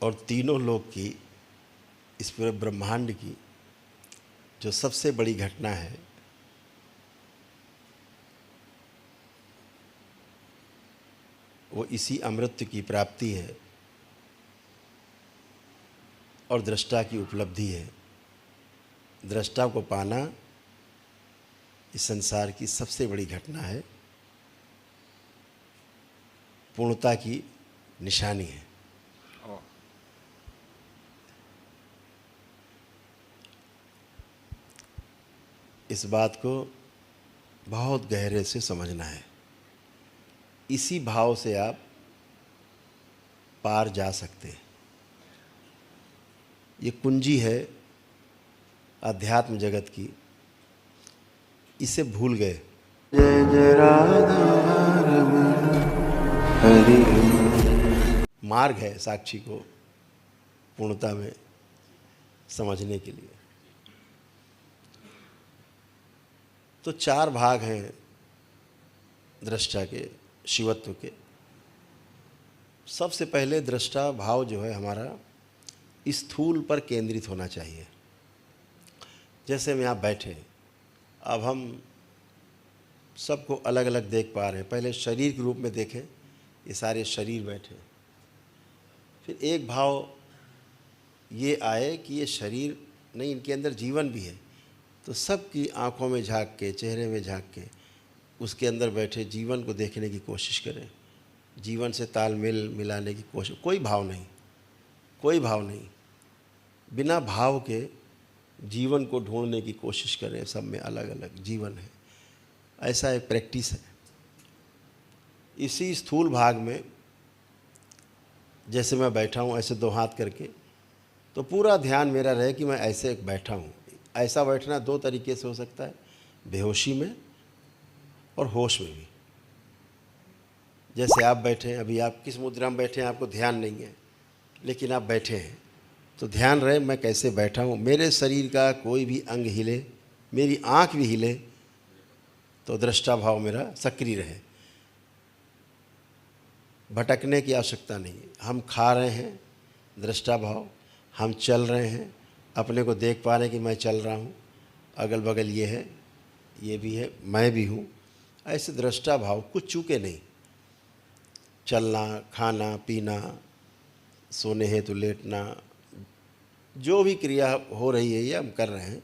और तीनों लोक की, इस पूरे ब्रह्मांड की जो सबसे बड़ी घटना है वो इसी अमृत की प्राप्ति है और दृष्टा की उपलब्धि है। दृष्टा को पाना इस संसार की सबसे बड़ी घटना है, पूर्णता की निशानी है। इस बात को बहुत गहरे से समझना है। इसी भाव से आप पार जा सकते हैं। ये कुंजी है अध्यात्म जगत की, इसे भूल गए। जय जय राधा रमण हरि। मार्ग है साक्षी को पूर्णता में समझने के लिए। तो चार भाग हैं दृष्टा के, शिवत्व के। सबसे पहले दृष्टा भाव जो है हमारा स्थूल पर केंद्रित होना चाहिए। जैसे हम यहाँ बैठे, अब हम सबको अलग अलग देख पा रहे हैं। पहले शरीर के रूप में देखें, ये सारे शरीर बैठे। फिर एक भाव ये आए कि ये शरीर नहीं, इनके अंदर जीवन भी है। तो सबकी आंखों में झांक के, चेहरे में झांक के उसके अंदर बैठे जीवन को देखने की कोशिश करें, जीवन से तालमेल मिलाने की कोशिश। कोई भाव नहीं, कोई भाव नहीं, बिना भाव के जीवन को ढूंढने की कोशिश करें। सब में अलग अलग जीवन है, ऐसा एक प्रैक्टिस है। इसी स्थूल भाग में जैसे मैं बैठा हूँ ऐसे दो हाथ करके, तो पूरा ध्यान मेरा रहे कि मैं ऐसे बैठा हूँ। ऐसा बैठना दो तरीके से हो सकता है, बेहोशी में और होश में भी। जैसे आप बैठे हैं, अभी आप किस मुद्रा में बैठे हैं आपको ध्यान नहीं है, लेकिन आप बैठे हैं तो ध्यान रहे मैं कैसे बैठा हूँ। मेरे शरीर का कोई भी अंग हिले, मेरी आँख भी हिले तो दृष्टा भाव मेरा सक्रिय रहे। भटकने की आवश्यकता नहीं है। हम खा रहे हैं, दृष्टा भाव। हम चल रहे हैं, अपने को देख पा रहे हैं कि मैं चल रहा हूँ, अगल बगल ये है, ये भी है, मैं भी हूँ। ऐसे दृष्टा भाव कुछ चूके नहीं। चलना, खाना पीना, सोने हेतु लेटना, जो भी क्रिया हो रही है ये हम कर रहे हैं,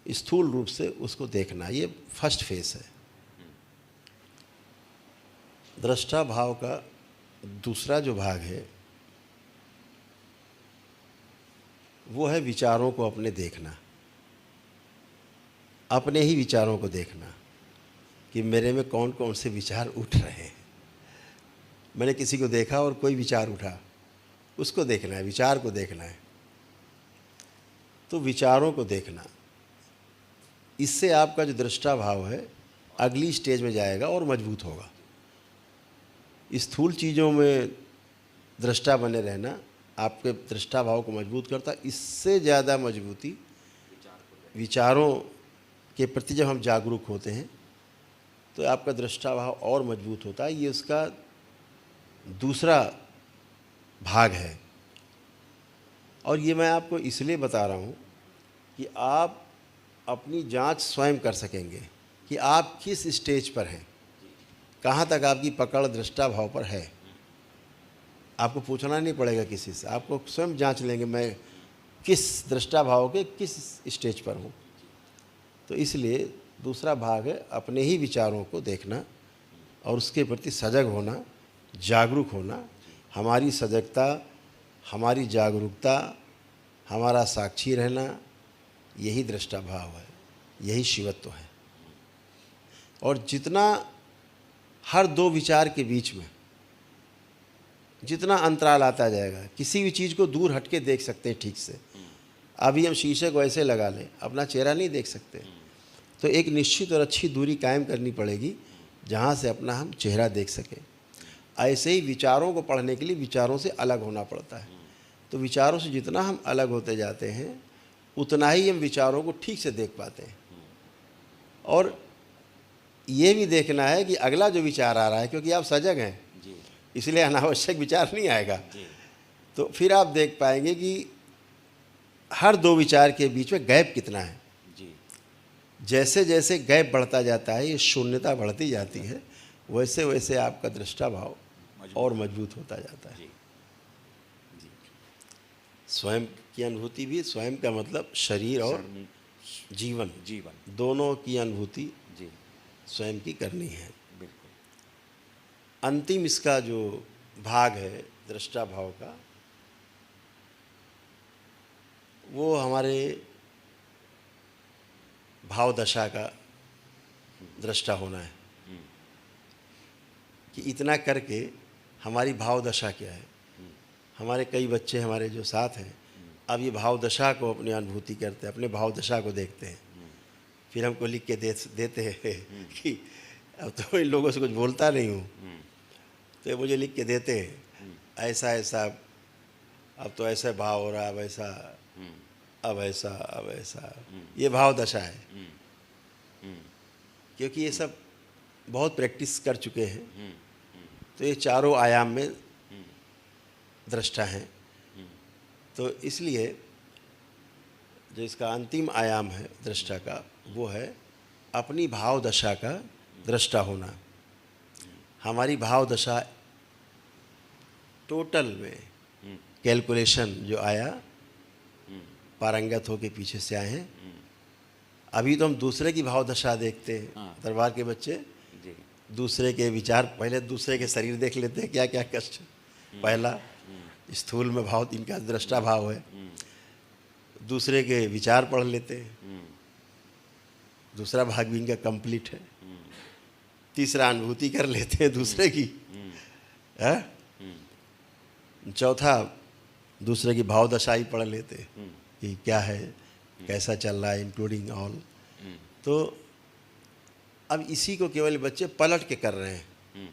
स्थूल रूप से उसको देखना, ये फर्स्ट फेस है। दृष्टा भाव का दूसरा जो भाग है वो है विचारों को अपने देखना, अपने ही विचारों को देखना कि मेरे में कौन कौन से विचार उठ रहे हैं। मैंने किसी को देखा और कोई विचार उठा, उसको देखना है, विचार को देखना है। तो विचारों को देखना, इससे आपका जो दृष्टा भाव है अगली स्टेज में जाएगा और मजबूत होगा। स्थूल चीज़ों में दृष्टा बने रहना आपके दृष्टा भाव को मजबूत करता। इससे ज़्यादा मजबूती विचारों के प्रति जब हम जागरूक होते हैं तो आपका दृष्टा भाव और मजबूत होता है। ये उसका दूसरा भाग है। और ये मैं आपको इसलिए बता रहा हूँ कि आप अपनी जांच स्वयं कर सकेंगे कि आप किस स्टेज पर हैं, कहाँ तक आपकी पकड़ दृष्टा भाव पर है। आपको पूछना नहीं पड़ेगा किसी से, आपको स्वयं जांच लेंगे मैं किस दृष्टा भाव के किस स्टेज पर हूँ। तो इसलिए दूसरा भाग है अपने ही विचारों को देखना और उसके प्रति सजग होना, जागरूक होना। हमारी सजगता, हमारी जागरूकता, हमारा साक्षी रहना, यही दृष्टा भाव है, यही शिवत्व है। और जितना हर दो विचार के बीच में जितना अंतराल आता जाएगा, किसी भी चीज़ को दूर हट के देख सकते हैं ठीक से। अभी हम शीशे को ऐसे लगा लें, अपना चेहरा नहीं देख सकते, तो एक निश्चित और अच्छी दूरी कायम करनी पड़ेगी जहाँ से अपना हम चेहरा देख सकें। ऐसे ही विचारों को पढ़ने के लिए विचारों से अलग होना पड़ता है। तो विचारों से जितना हम अलग होते जाते हैं उतना ही हम विचारों को ठीक से देख पाते हैं। और ये भी देखना है कि अगला जो विचार आ रहा है, क्योंकि आप सजग हैं इसलिए अनावश्यक विचार नहीं आएगा। तो फिर आप देख पाएंगे कि हर दो विचार के बीच में गैप कितना है। जी जैसे जैसे गैप बढ़ता जाता है, ये शून्यता बढ़ती जाती है, वैसे वैसे आपका दृष्टा भाव और मजबूत होता जाता है। जी जी स्वयं की अनुभूति भी, स्वयं का मतलब शरीर और जीवन जीवन दोनों की अनुभूति जी स्वयं की करनी है। बिल्कुल। अंतिम इसका जो भाग है दृष्टा भाव का, वो हमारे भाव दशा का दृष्टा होना है कि इतना करके हमारी भाव दशा क्या है। हमारे कई बच्चे हमारे जो साथ हैं, अब ये भाव दशा को अपनी अनुभूति करते हैं, अपने भाव दशा को देखते हैं, फिर हमको लिख के देते हैं कि अब तो इन लोगों से कुछ बोलता नहीं हूँ, तो ये मुझे लिख के देते हैं ऐसा ऐसा, अब तो ऐसा भाव हो रहा, अब ऐसा, अब ऐसा, अब ऐसा। ये भाव दशा है, क्योंकि ये सब बहुत प्रैक्टिस कर चुके हैं, तो ये चारों आयाम में दृष्टा हैं। तो इसलिए जो इसका अंतिम आयाम है दृष्टा का, वो है अपनी भाव दशा का दृष्टा होना। हमारी भाव दशा टोटल में कैलकुलेशन जो आया, पारंगत होके पीछे से आए हैं। अभी तो हम दूसरे की भाव दशा देखते हैं। दरबार के बच्चे जी दूसरे के विचार, पहले दूसरे के शरीर देख लेते हैं, क्या क्या कष्ट। पहला स्थूल में भाव, इनका दृष्टा भाव है। दूसरे के विचार पढ़ लेते हैं, दूसरा भाग भी इनका कंप्लीट है। तीसरा अनुभूति कर लेते हैं दूसरे की, है। चौथा दूसरे की भाव दशा ही पढ़ लेते हैं कि क्या है, कैसा चल रहा है, इंक्लूडिंग ऑल। तो अब इसी को केवल बच्चे पलट के कर रहे हैं,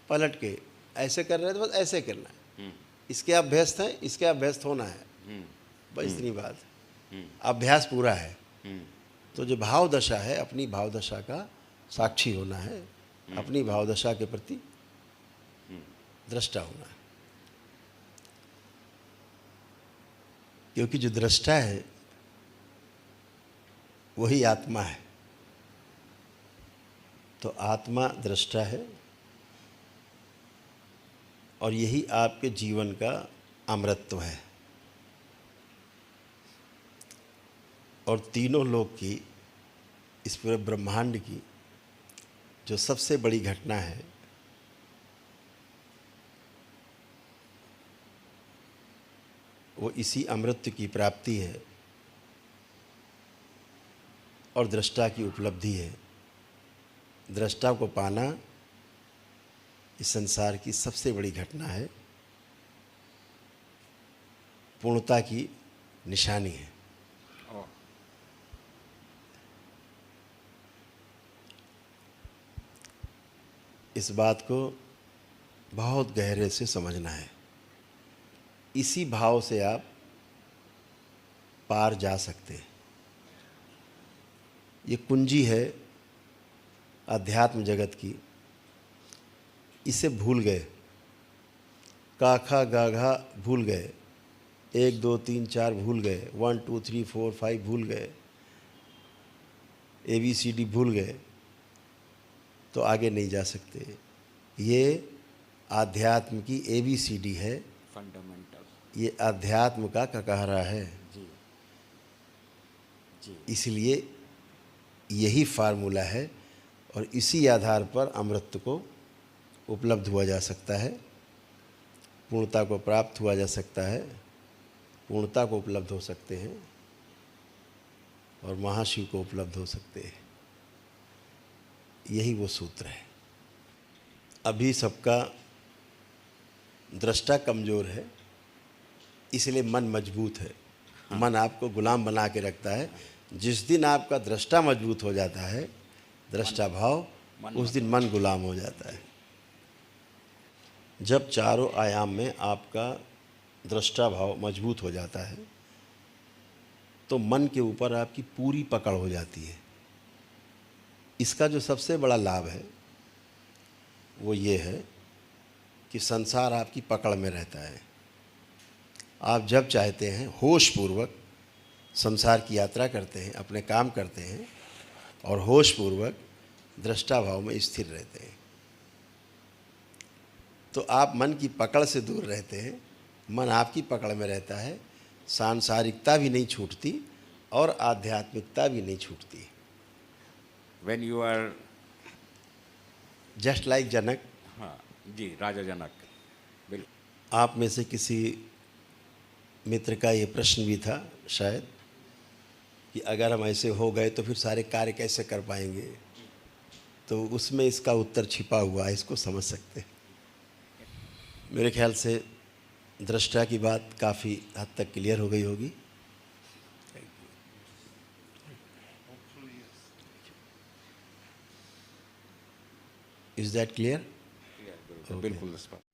पलट के ऐसे कर रहे हैं, तो बस ऐसे करना है। इसके अभ्यस्त हैं, इसके अभ्यस्त होना है, बस इतनी बात। अभ्यास पूरा है। तो जो भाव दशा है, अपनी भाव दशा का साक्षी होना है, अपनी भाव दशा के प्रति दृष्टा होना है। क्योंकि जो दृष्टा है वही आत्मा है। तो आत्मा दृष्टा है, और यही आपके जीवन का अमृतत्व है। और तीनों लोक की, इस पूरे ब्रह्मांड की जो सबसे बड़ी घटना है, वो इसी अमृत की प्राप्ति है और दृष्टा की उपलब्धि है। दृष्टा को पाना इस संसार की सबसे बड़ी घटना है, पूर्णता की निशानी है। इस बात को बहुत गहरे से समझना है। इसी भाव से आप पार जा सकते हैं। ये कुंजी है अध्यात्म जगत की। इसे भूल गए, काखा गाघा भूल गए, 1 2 3 4 भूल गए, 1 2 3 4 5 भूल गए, ABCD भूल गए, तो आगे नहीं जा सकते। ये आध्यात्म की ABCD है, फंडामेंटल। ये अध्यात्म का ककहरा है। जी जी। इसलिए यही फार्मूला है, और इसी आधार पर अमृत को उपलब्ध हुआ जा सकता है, पूर्णता को प्राप्त हुआ जा सकता है, पूर्णता को उपलब्ध हो सकते हैं, और महाशिव को उपलब्ध हो सकते हैं। यही वो सूत्र है। अभी सबका दृष्टा कमज़ोर है, इसलिए मन मजबूत है। मन आपको गुलाम बना के रखता है। जिस दिन आपका दृष्टा मजबूत हो जाता है, दृष्टा भाव, उस दिन मन गुलाम हो जाता है। जब चारों आयाम में आपका दृष्टा भाव मजबूत हो जाता है, तो मन के ऊपर आपकी पूरी पकड़ हो जाती है। इसका जो सबसे बड़ा लाभ है वो ये है कि संसार आपकी पकड़ में रहता है। आप जब चाहते हैं होश पूर्वक संसार की यात्रा करते हैं, अपने काम करते हैं और होश पूर्वक दृष्टा भाव में स्थिर रहते हैं, तो आप मन की पकड़ से दूर रहते हैं, मन आपकी पकड़ में रहता है, सांसारिकता भी नहीं छूटती और आध्यात्मिकता भी नहीं छूटती। When you are, just like Janak, हाँ जी, राजा जनक, बिल्कुल। आप में से किसी मित्र का ये प्रश्न भी था शायद कि अगर हम ऐसे हो गए तो फिर सारे कार्य कैसे कर पाएंगे, तो उसमें इसका उत्तर छिपा हुआ है, इसको समझ सकते हैं। मेरे ख्याल से दृष्टा की बात काफ़ी हद तक क्लियर हो गई होगी। Is that clear? बिल्कुल स्पष्ट।